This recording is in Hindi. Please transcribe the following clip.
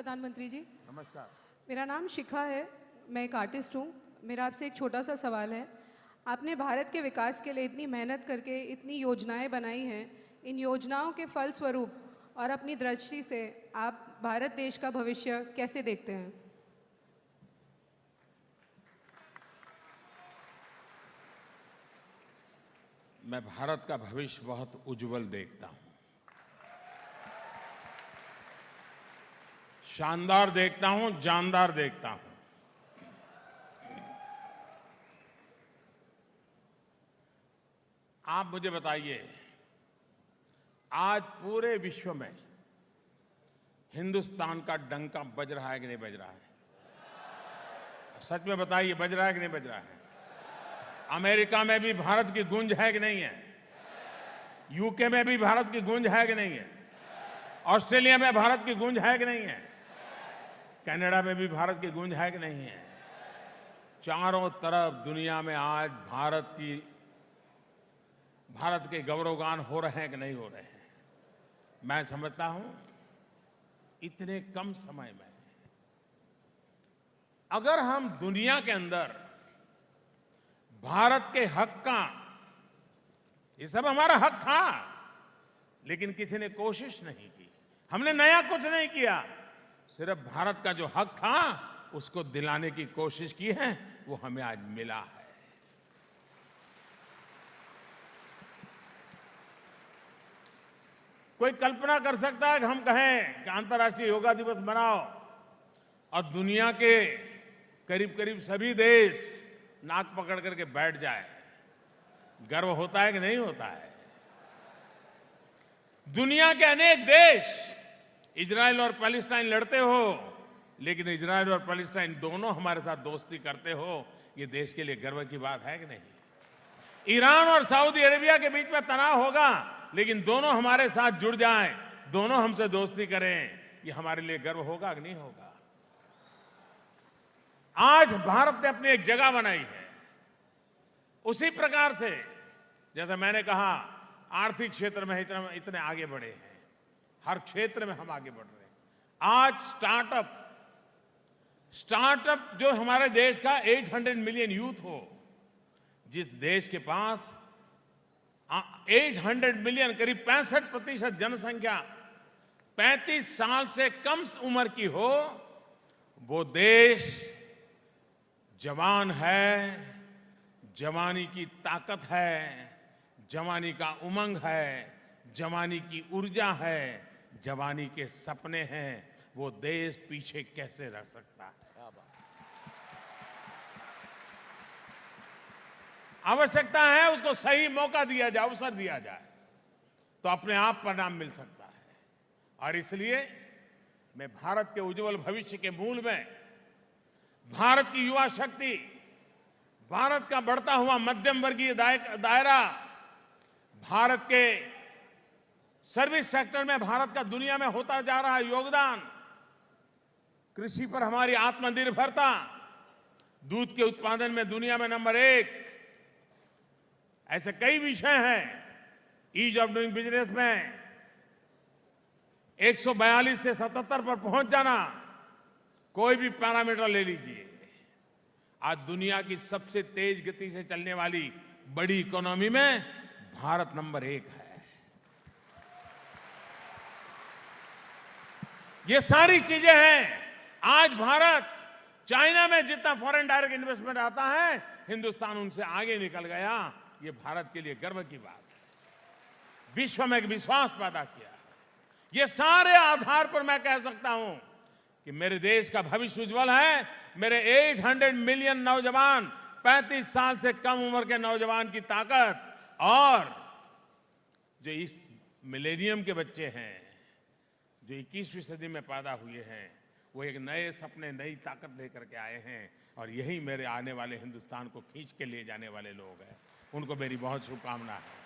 प्रधानमंत्री जी। नमस्कार। मेरा नाम शिखा है, मैं एक आर्टिस्ट हूँ। मेरा आपसे एक छोटा सा सवाल है। आपने भारत के विकास के लिए इतनी मेहनत करके इतनी योजनाएं बनाई हैं, इन योजनाओं के फलस्वरूप और अपनी दृष्टि से आप भारत देश का भविष्य कैसे देखते हैं? मैं भारत का भविष्य बहुत उज्जवल देखता हूं, शानदार देखता हूं, जानदार देखता हूं। आप मुझे बताइए, आज पूरे विश्व में हिंदुस्तान का डंका बज रहा है कि नहीं बज रहा है? सच में बताइए, बज रहा है कि नहीं बज रहा है? अमेरिका में भी भारत की गूंज है कि नहीं है? यूके में भी भारत की गूंज है कि नहीं है? ऑस्ट्रेलिया में भारत की गूंज है कि नहीं है? कनाडा में भी भारत की गूंज है कि नहीं है? चारों तरफ दुनिया में आज भारत के गौरवगान हो रहे हैं कि नहीं हो रहे हैं? मैं समझता हूं, इतने कम समय में अगर हम दुनिया के अंदर भारत के हक का, ये सब हमारा हक था, लेकिन किसी ने कोशिश नहीं की, हमने नया कुछ नहीं किया, सिर्फ भारत का जो हक था उसको दिलाने की कोशिश की है, वो हमें आज मिला है। कोई कल्पना कर सकता है कि हम कहें कि अंतर्राष्ट्रीय योगा दिवस मनाओ और दुनिया के करीब करीब सभी देश नाक पकड़ करके बैठ जाए? गर्व होता है कि नहीं होता है? दुनिया के अनेक देश इजराइल और पैलेस्टाइन लड़ते हो, लेकिन इजराइल और पैलेस्टाइन दोनों हमारे साथ दोस्ती करते हो, ये देश के लिए गर्व की बात है कि नहीं? ईरान और सऊदी अरेबिया के बीच में तनाव होगा, लेकिन दोनों हमारे साथ जुड़ जाएं, दोनों हमसे दोस्ती करें, ये हमारे लिए गर्व होगा कि नहीं होगा? आज भारत ने अपनी एक जगह बनाई है। उसी प्रकार से जैसे मैंने कहा, आर्थिक क्षेत्र में इतने आगे बढ़े हैं, हर क्षेत्र में हम आगे बढ़ रहे हैं। आज स्टार्टअप जो हमारे देश का 800 मिलियन यूथ हो, जिस देश के पास 800 मिलियन, करीब 65% जनसंख्या 35 साल से कम उम्र की हो, वो देश जवान है, जवानी की ताकत है, जवानी का उमंग है, जवानी की ऊर्जा है, जवानी के सपने हैं, वो देश पीछे कैसे रह सकता है? आवश्यकता है उसको सही मौका दिया जाए, अवसर दिया जाए, तो अपने आप परिणाम मिल सकता है। और इसलिए मैं भारत के उज्जवल भविष्य के मूल में भारत की युवा शक्ति, भारत का बढ़ता हुआ मध्यम वर्गीय दायरा, भारत के सर्विस सेक्टर में भारत का दुनिया में होता जा रहा योगदान, कृषि पर हमारी आत्मनिर्भरता, दूध के उत्पादन में दुनिया में नंबर 1, ऐसे कई विषय हैं। ईज ऑफ डूइंग बिजनेस में 142 से 77 पर पहुंच जाना, कोई भी पैरामीटर ले लीजिए, आज दुनिया की सबसे तेज गति से चलने वाली बड़ी इकोनॉमी में भारत नंबर 1 है। ये सारी चीजें हैं। आज भारत, चाइना में जितना फॉरेन डायरेक्ट इन्वेस्टमेंट आता है, हिंदुस्तान उनसे आगे निकल गया। ये भारत के लिए गर्व की बात है। विश्व में एक विश्वास पैदा किया। ये सारे आधार पर मैं कह सकता हूं कि मेरे देश का भविष्य उज्जवल है। मेरे 800 मिलियन नौजवान, 35 साल से कम उम्र के नौजवान की ताकत, और जो इस मिलेनियम के बच्चे हैं, जो 21वीं सदी में पैदा हुए हैं, वो एक नए सपने, नई ताकत लेकर के आए हैं, और यही मेरे आने वाले हिंदुस्तान को खींच के ले जाने वाले लोग हैं। उनको मेरी बहुत शुभकामना है।